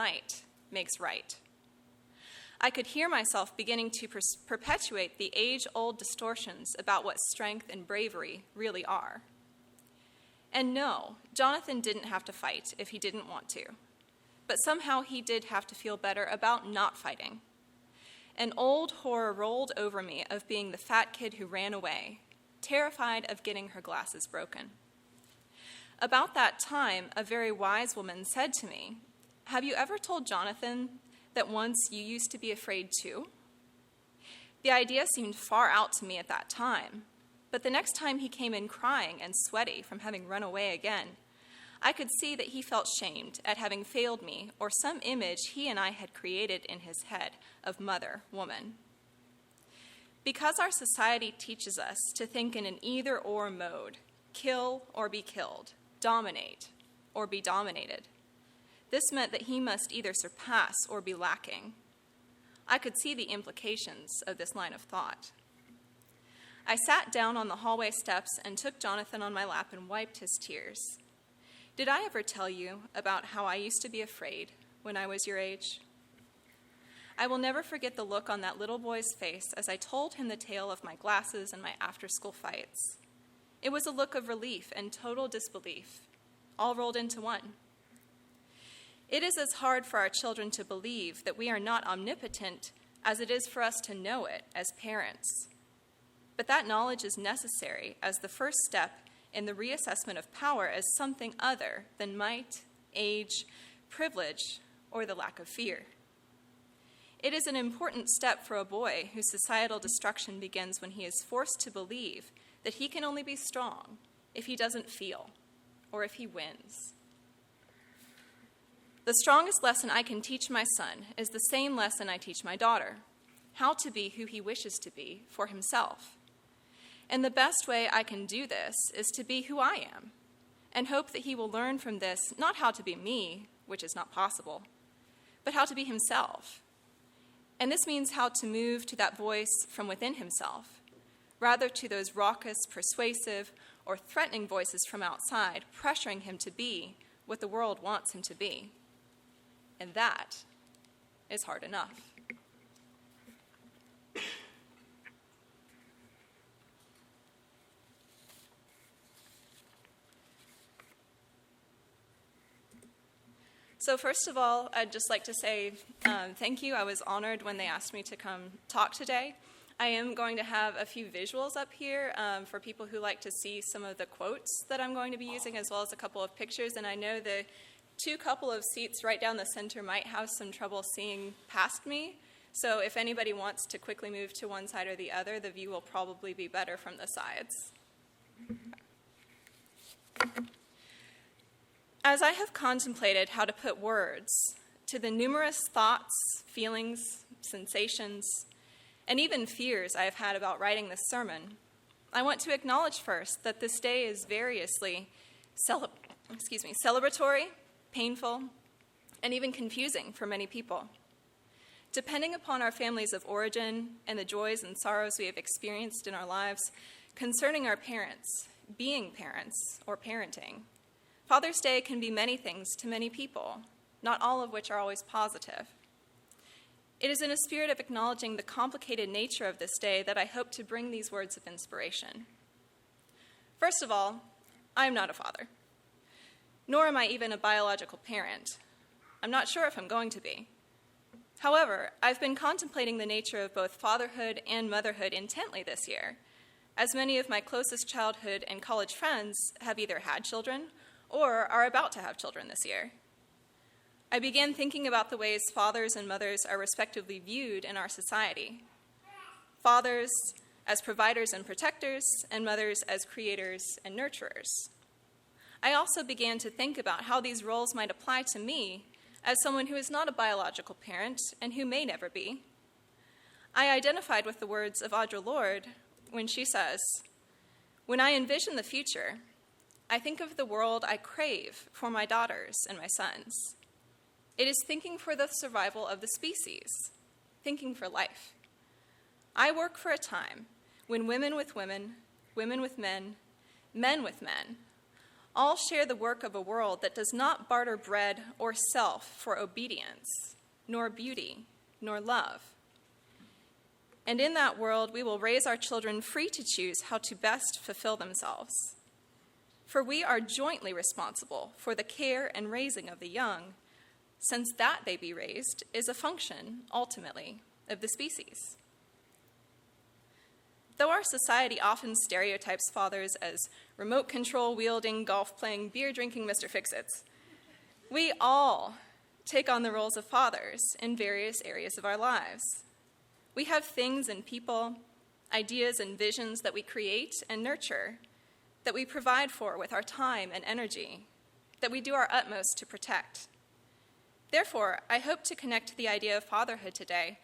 might makes right. I could hear myself beginning to perpetuate the age-old distortions about what strength and bravery really are. And no, Jonathan didn't have to fight if he didn't want to. But somehow he did have to feel better about not fighting. An old horror rolled over me of being the fat kid who ran away, terrified of getting her glasses broken. About that time, a very wise woman said to me, "Have you ever told Jonathan that once you used to be afraid too?" The idea seemed far out to me at that time, but the next time he came in crying and sweaty from having run away again, I could see that he felt shamed at having failed me or some image he and I had created in his head of mother, woman. Because our society teaches us to think in an either-or mode, kill or be killed, dominate or be dominated, this meant that he must either surpass or be lacking. I could see the implications of this line of thought. I sat down on the hallway steps and took Jonathan on my lap and wiped his tears. Did I ever tell you about how I used to be afraid when I was your age? I will never forget the look on that little boy's face as I told him the tale of my glasses and my after-school fights. It was a look of relief and total disbelief, all rolled into one. It is as hard for our children to believe that we are not omnipotent as it is for us to know it as parents. But that knowledge is necessary as the first step in the reassessment of power as something other than might, age, privilege, or the lack of fear. It is an important step for a boy whose societal destruction begins when he is forced to believe that he can only be strong if he doesn't feel or if he wins. The strongest lesson I can teach my son is the same lesson I teach my daughter, how to be who he wishes to be for himself. And the best way I can do this is to be who I am, and hope that he will learn from this not how to be me, which is not possible, but how to be himself. And this means how to move to that voice from within himself, rather to those raucous, persuasive, or threatening voices from outside, pressuring him to be what the world wants him to be. And that is hard enough. So first of all, I'd just like to say thank you. I was honored when they asked me to come talk today. I am going to have a few visuals up here for people who like to see some of the quotes that I'm going to be using, as well as a couple of pictures. And I know the couple of seats right down the center might have some trouble seeing past me. So if anybody wants to quickly move to one side or the other, the view will probably be better from the sides. As I have contemplated how to put words to the numerous thoughts, feelings, sensations, and even fears I have had about writing this sermon, I want to acknowledge first that this day is variously celebratory, painful, and even confusing for many people. Depending upon our families of origin and the joys and sorrows we have experienced in our lives concerning our parents, being parents, or parenting, Father's Day can be many things to many people, not all of which are always positive. It is in a spirit of acknowledging the complicated nature of this day that I hope to bring these words of inspiration. First of all, I am not a father, nor am I even a biological parent. I'm not sure if I'm going to be. However, I've been contemplating the nature of both fatherhood and motherhood intently this year, as many of my closest childhood and college friends have either had children or are about to have children this year. I began thinking about the ways fathers and mothers are respectively viewed in our society. Fathers as providers and protectors, and mothers as creators and nurturers. I also began to think about how these roles might apply to me as someone who is not a biological parent and who may never be. I identified with the words of Audre Lorde when she says, "When I envision the future, I think of the world I crave for my daughters and my sons. It is thinking for the survival of the species, thinking for life. I work for a time when women with women, women with men with men, all share the work of a world that does not barter bread or self for obedience, nor beauty, nor love. And in that world, we will raise our children free to choose how to best fulfill themselves. For we are jointly responsible for the care and raising of the young, since that they be raised is a function, ultimately, of the species. Though our society often stereotypes fathers as remote control-wielding, golf-playing, beer-drinking Mr. Fix-Its, we all take on the roles of fathers in various areas of our lives. We have things and people, ideas and visions that we create and nurture, that we provide for with our time and energy, that we do our utmost to protect. Therefore, I hope to connect the idea of fatherhood today,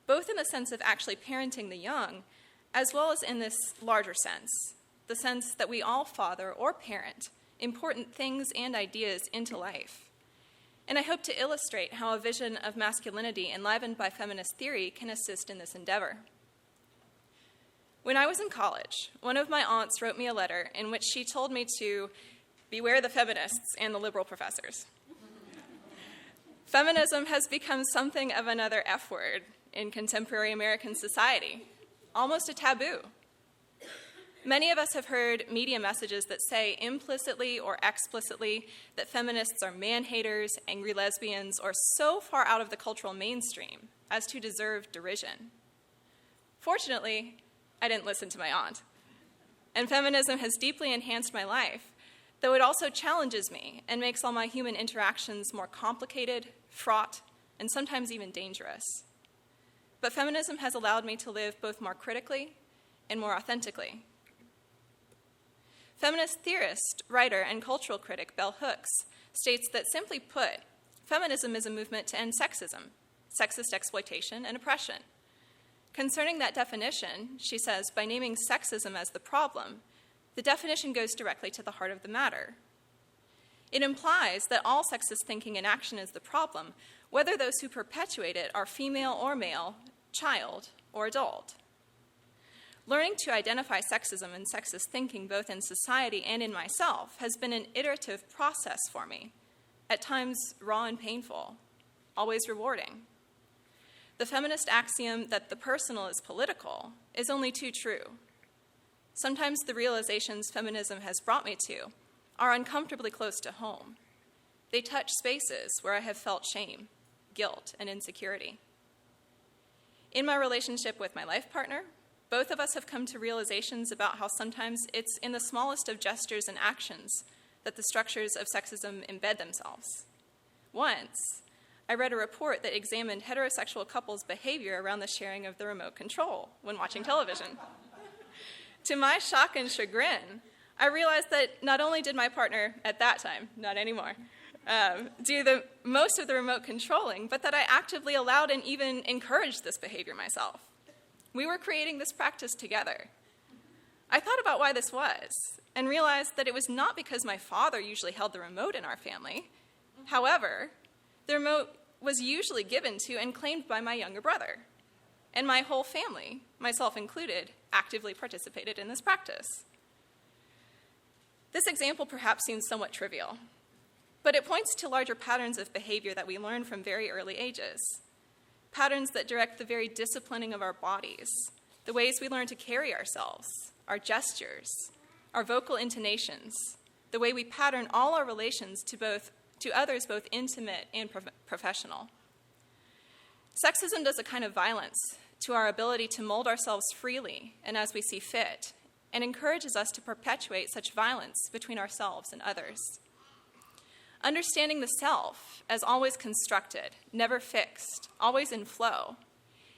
both in the sense of actually parenting the young, as well as in this larger sense, the sense that we all father or parent important things and ideas into life. And I hope to illustrate how a vision of masculinity enlivened by feminist theory can assist in this endeavor. When I was in college, one of my aunts wrote me a letter in which she told me to beware the feminists and the liberal professors. Feminism has become something of another F word in contemporary American society, almost a taboo. Many of us have heard media messages that say implicitly or explicitly that feminists are man-haters, angry lesbians, or so far out of the cultural mainstream as to deserve derision. Fortunately, I didn't listen to my aunt, and feminism has deeply enhanced my life, though it also challenges me and makes all my human interactions more complicated, fraught, and sometimes even dangerous. But feminism has allowed me to live both more critically and more authentically. Feminist theorist, writer, and cultural critic Bell Hooks states that, simply put, feminism is a movement to end sexism, sexist exploitation, and oppression. Concerning that definition, she says, by naming sexism as the problem, the definition goes directly to the heart of the matter. It implies that all sexist thinking and action is the problem, whether those who perpetuate it are female or male, child or adult. Learning to identify sexism and sexist thinking both in society and in myself has been an iterative process for me, at times raw and painful, always rewarding. The feminist axiom that the personal is political is only too true. Sometimes the realizations feminism has brought me to are uncomfortably close to home. They touch spaces where I have felt shame, guilt, and insecurity. In my relationship with my life partner, both of us have come to realizations about how sometimes it's in the smallest of gestures and actions that the structures of sexism embed themselves. Once, I read a report that examined heterosexual couples' behavior around the sharing of the remote control when watching television. To my shock and chagrin, I realized that not only did my partner, at that time, not anymore, do most of the remote controlling, but that I actively allowed and even encouraged this behavior myself. We were creating this practice together. I thought about why this was and realized that it was not because my father usually held the remote in our family. However, the remote was usually given to and claimed by my younger brother. And my whole family, myself included, actively participated in this practice. This example perhaps seems somewhat trivial, but it points to larger patterns of behavior that we learn from very early ages. Patterns that direct the very disciplining of our bodies, the ways we learn to carry ourselves, our gestures, our vocal intonations, the way we pattern all our relations to others, both intimate and professional. Sexism does a kind of violence to our ability to mold ourselves freely and as we see fit, and encourages us to perpetuate such violence between ourselves and others. Understanding the self as always constructed, never fixed, always in flow,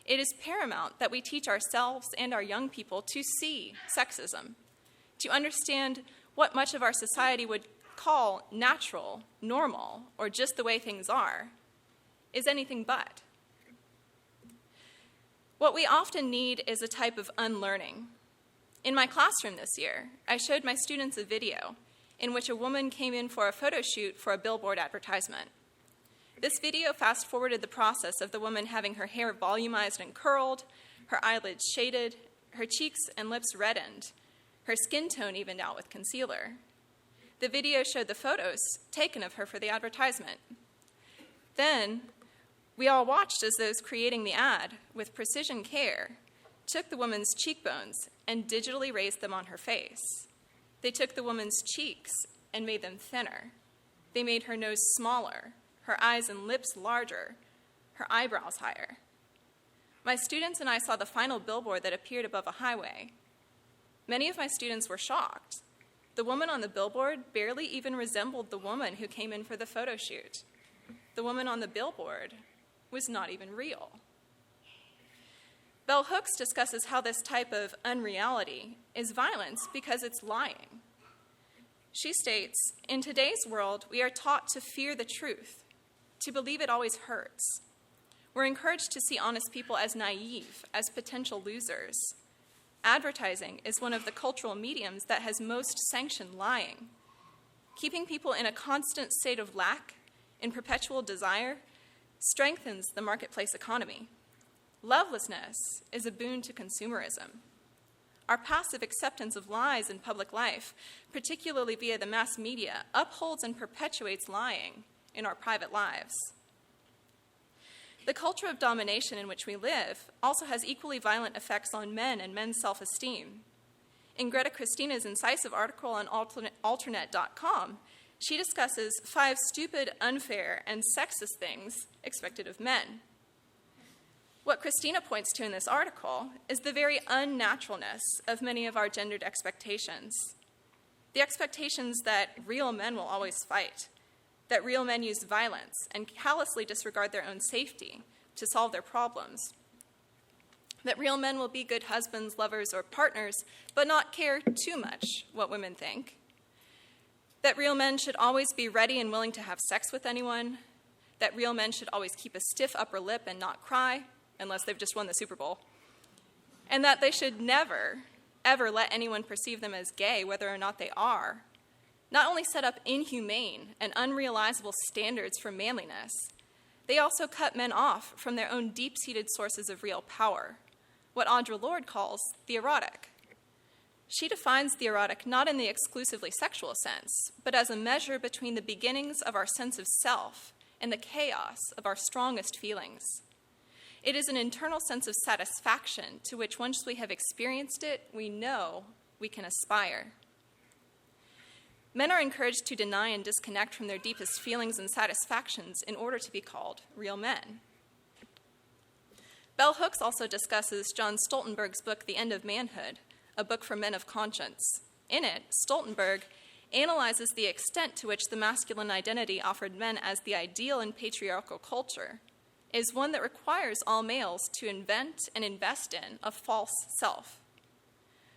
it is paramount that we teach ourselves and our young people to see sexism, to understand what much of our society would call natural, normal, or just the way things are, is anything but. What we often need is a type of unlearning. In my classroom this year, I showed my students a video in which a woman came in for a photo shoot for a billboard advertisement. This video fast-forwarded the process of the woman having her hair volumized and curled, her eyelids shaded, her cheeks and lips reddened, her skin tone evened out with concealer. The video showed the photos taken of her for the advertisement. Then, we all watched as those creating the ad, with precision care, took the woman's cheekbones and digitally raised them on her face. They took the woman's cheeks and made them thinner. They made her nose smaller, her eyes and lips larger, her eyebrows higher. My students and I saw the final billboard that appeared above a highway. Many of my students were shocked. The woman on the billboard barely even resembled the woman who came in for the photo shoot. The woman on the billboard was not even real. Bell Hooks discusses how this type of unreality is violence because it's lying. She states, "In today's world, we are taught to fear the truth, to believe it always hurts. We're encouraged to see honest people as naive, as potential losers. Advertising is one of the cultural mediums that has most sanctioned lying. Keeping people in a constant state of lack, in perpetual desire, strengthens the marketplace economy. Lovelessness is a boon to consumerism. Our passive acceptance of lies in public life, particularly via the mass media, upholds and perpetuates lying in our private lives. The culture of domination in which we live also has equally violent effects on men and men's self-esteem. In Greta Christina's incisive article on alternate.com, she discusses 5 stupid, unfair, and sexist things expected of men. What Christina points to in this article is the very unnaturalness of many of our gendered expectations. The expectations that real men will always fight, that real men use violence and callously disregard their own safety to solve their problems, that real men will be good husbands, lovers, or partners, but not care too much what women think, that real men should always be ready and willing to have sex with anyone, that real men should always keep a stiff upper lip and not cry, unless they've just won the Super Bowl, and that they should never, ever let anyone perceive them as gay, whether or not they are, not only set up inhumane and unrealizable standards for manliness, they also cut men off from their own deep-seated sources of real power, what Audre Lorde calls the erotic. She defines the erotic not in the exclusively sexual sense, but as a measure between the beginnings of our sense of self and the chaos of our strongest feelings. It is an internal sense of satisfaction to which, once we have experienced it, we know we can aspire. Men are encouraged to deny and disconnect from their deepest feelings and satisfactions in order to be called real men. Bell Hooks also discusses John Stoltenberg's book, The End of Manhood, a book for men of conscience. In it, Stoltenberg analyzes the extent to which the masculine identity offered men as the ideal in patriarchal culture is one that requires all males to invent and invest in a false self.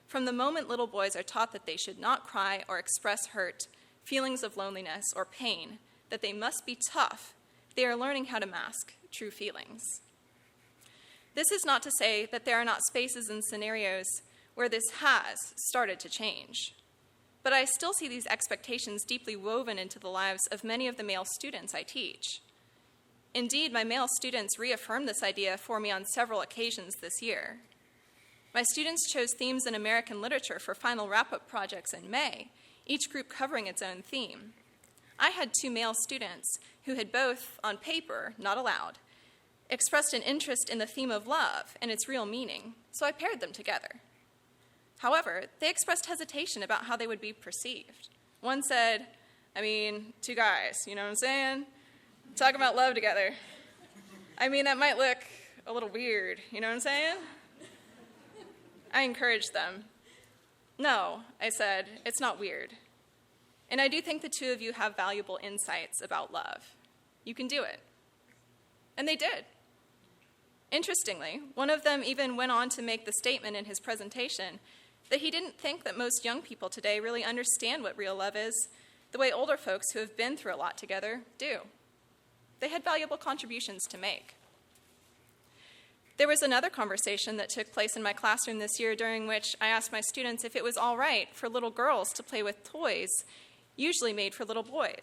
From the moment little boys are taught that they should not cry or express hurt, feelings of loneliness, or pain, that they must be tough, they are learning how to mask true feelings. This is not to say that there are not spaces and scenarios where this has started to change, but I still see these expectations deeply woven into the lives of many of the male students I teach. Indeed, my male students reaffirmed this idea for me on several occasions this year. My students chose themes in American literature for final wrap-up projects in May, each group covering its own theme. I had 2 male students who had both, on paper, not aloud, expressed an interest in the theme of love and its real meaning, so I paired them together. However, they expressed hesitation about how they would be perceived. One said, 2 guys, you know what I'm saying? Talk about love together. That might look a little weird, you know what I'm saying? I encouraged them. No, I said, it's not weird. And I do think the 2 of you have valuable insights about love. You can do it. And they did. Interestingly, one of them even went on to make the statement in his presentation that he didn't think that most young people today really understand what real love is the way older folks who have been through a lot together do. They had valuable contributions to make. There was another conversation that took place in my classroom this year during which I asked my students if it was all right for little girls to play with toys usually made for little boys.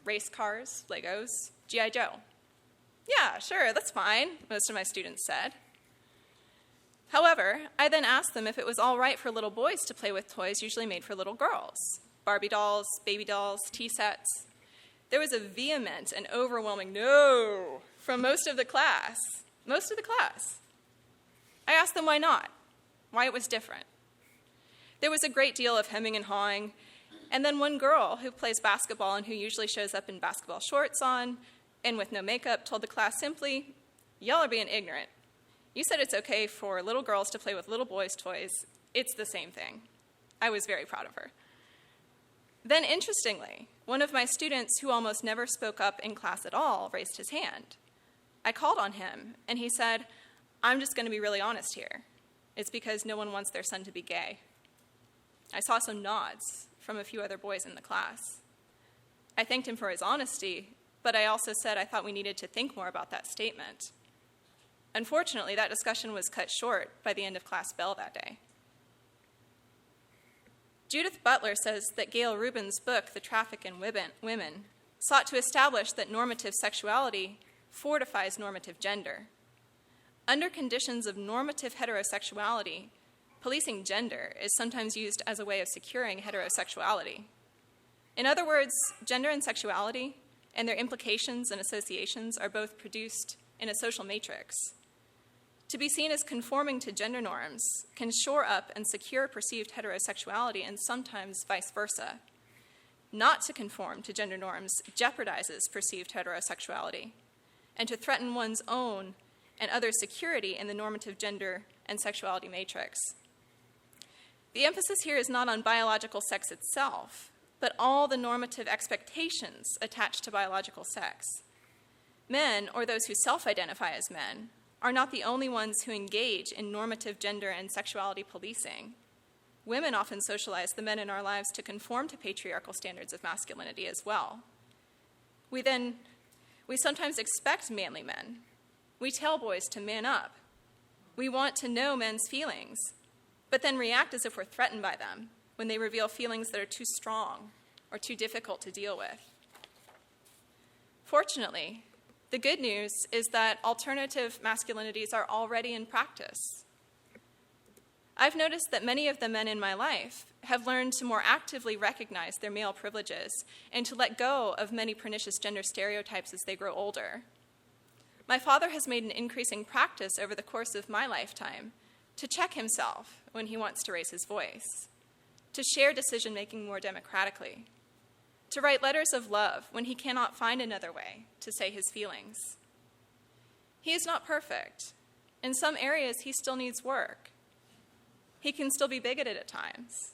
Race cars, Legos, G.I. Joe. Yeah, sure, that's fine, most of my students said. However, I then asked them if it was all right for little boys to play with toys usually made for little girls. Barbie dolls, baby dolls, tea sets. There was a vehement and overwhelming no from most of the class. Most of the class. I asked them why not, why it was different. There was a great deal of hemming and hawing, and then one girl who plays basketball and who usually shows up in basketball shorts on and with no makeup told the class simply, "Y'all are being ignorant. You said it's okay for little girls to play with little boys' toys. It's the same thing." I was very proud of her. Then, interestingly, one of my students who almost never spoke up in class at all raised his hand. I called on him, and he said, "I'm just going to be really honest here. It's because no one wants their son to be gay." I saw some nods from a few other boys in the class. I thanked him for his honesty, but I also said I thought we needed to think more about that statement. Unfortunately, that discussion was cut short by the end of class bell that day. Judith Butler says that Gail Rubin's book, The Traffic in Women, sought to establish that normative sexuality fortifies normative gender. Under conditions of normative heterosexuality, policing gender is sometimes used as a way of securing heterosexuality. In other words, gender and sexuality and their implications and associations are both produced in a social matrix. To be seen as conforming to gender norms can shore up and secure perceived heterosexuality and sometimes vice versa. Not to conform to gender norms jeopardizes perceived heterosexuality, and to threaten one's own and others' security in the normative gender and sexuality matrix. The emphasis here is not on biological sex itself, but all the normative expectations attached to biological sex. Men, or those who self-identify as men, are not the only ones who engage in normative gender and sexuality policing. Women often socialize the men in our lives to conform to patriarchal standards of masculinity as well. We sometimes expect manly men. We tell boys to man up. We want to know men's feelings, but then react as if we're threatened by them when they reveal feelings that are too strong or too difficult to deal with. Fortunately, the good news is that alternative masculinities are already in practice. I've noticed that many of the men in my life have learned to more actively recognize their male privileges and to let go of many pernicious gender stereotypes as they grow older. My father has made an increasing practice over the course of my lifetime to check himself when he wants to raise his voice, to share decision-making more democratically, to write letters of love when he cannot find another way to say his feelings. He is not perfect. In some areas, he still needs work. He can still be bigoted at times.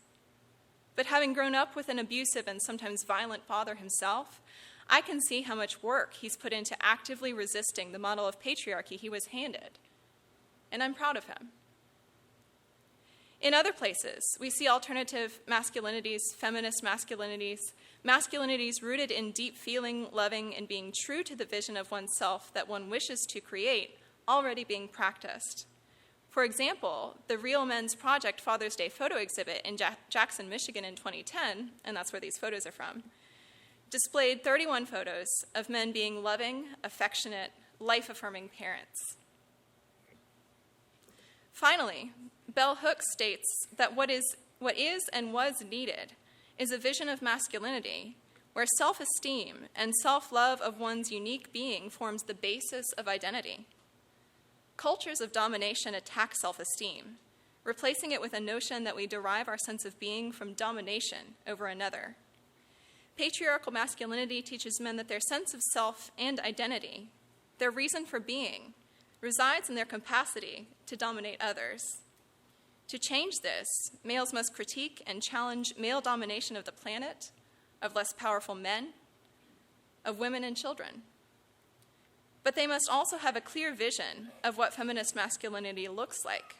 But having grown up with an abusive and sometimes violent father himself, I can see how much work he's put into actively resisting the model of patriarchy he was handed. And I'm proud of him. In other places, we see alternative masculinities, feminist masculinities, masculinities rooted in deep feeling, loving, and being true to the vision of oneself that one wishes to create, already being practiced. For example, the Real Men's Project Father's Day photo exhibit in Jackson, Michigan in 2010, and that's where these photos are from, displayed 31 photos of men being loving, affectionate, life-affirming parents. Finally, Bell Hooks states that what is and was needed is a vision of masculinity where self-esteem and self-love of one's unique being forms the basis of identity. Cultures of domination attack self-esteem, replacing it with a notion that we derive our sense of being from domination over another. Patriarchal masculinity teaches men that their sense of self and identity, their reason for being, resides in their capacity to dominate others. To change this, males must critique and challenge male domination of the planet, of less powerful men, of women and children. But they must also have a clear vision of what feminist masculinity looks like.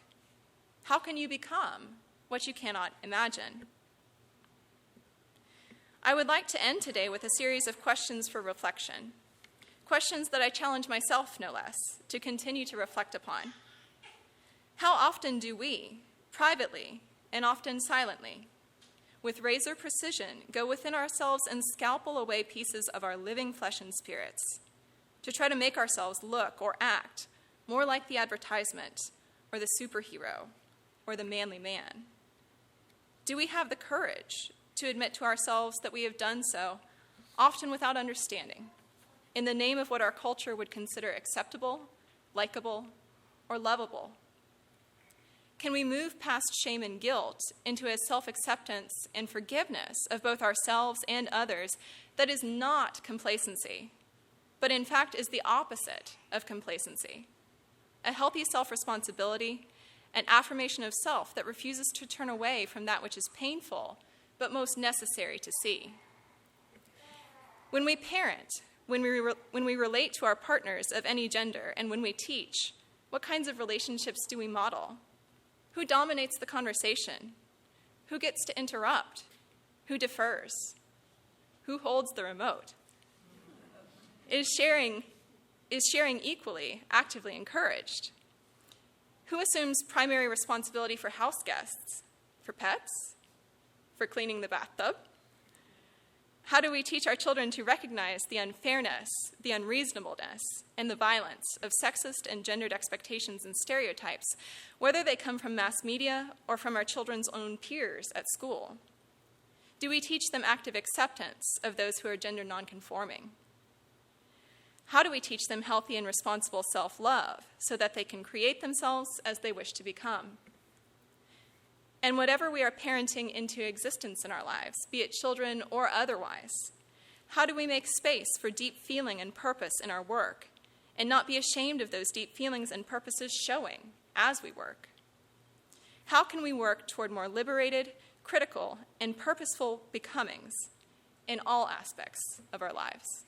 How can you become what you cannot imagine? I would like to end today with a series of questions for reflection, questions that I challenge myself, no less, to continue to reflect upon. How often do we, privately and often silently, with razor precision, go within ourselves and scalpel away pieces of our living flesh and spirits to try to make ourselves look or act more like the advertisement or the superhero or the manly man? Do we have the courage to admit to ourselves that we have done so, often without understanding, in the name of what our culture would consider acceptable, likable, or lovable? Can we move past shame and guilt into a self-acceptance and forgiveness of both ourselves and others that is not complacency, but in fact is the opposite of complacency? A healthy self-responsibility, an affirmation of self that refuses to turn away from that which is painful, but most necessary to see. When we parent, when we relate to our partners of any gender, and when we teach, what kinds of relationships do we model? Who dominates the conversation? Who gets to interrupt? Who defers? Who holds the remote? Is sharing equally actively encouraged? Who assumes primary responsibility for house guests? For pets? For cleaning the bathtub? How do we teach our children to recognize the unfairness, the unreasonableness, and the violence of sexist and gendered expectations and stereotypes, whether they come from mass media or from our children's own peers at school? Do we teach them active acceptance of those who are gender nonconforming? How do we teach them healthy and responsible self-love so that they can create themselves as they wish to become? And whatever we are parenting into existence in our lives, be it children or otherwise, how do we make space for deep feeling and purpose in our work and not be ashamed of those deep feelings and purposes showing as we work? How can we work toward more liberated, critical, and purposeful becomings in all aspects of our lives?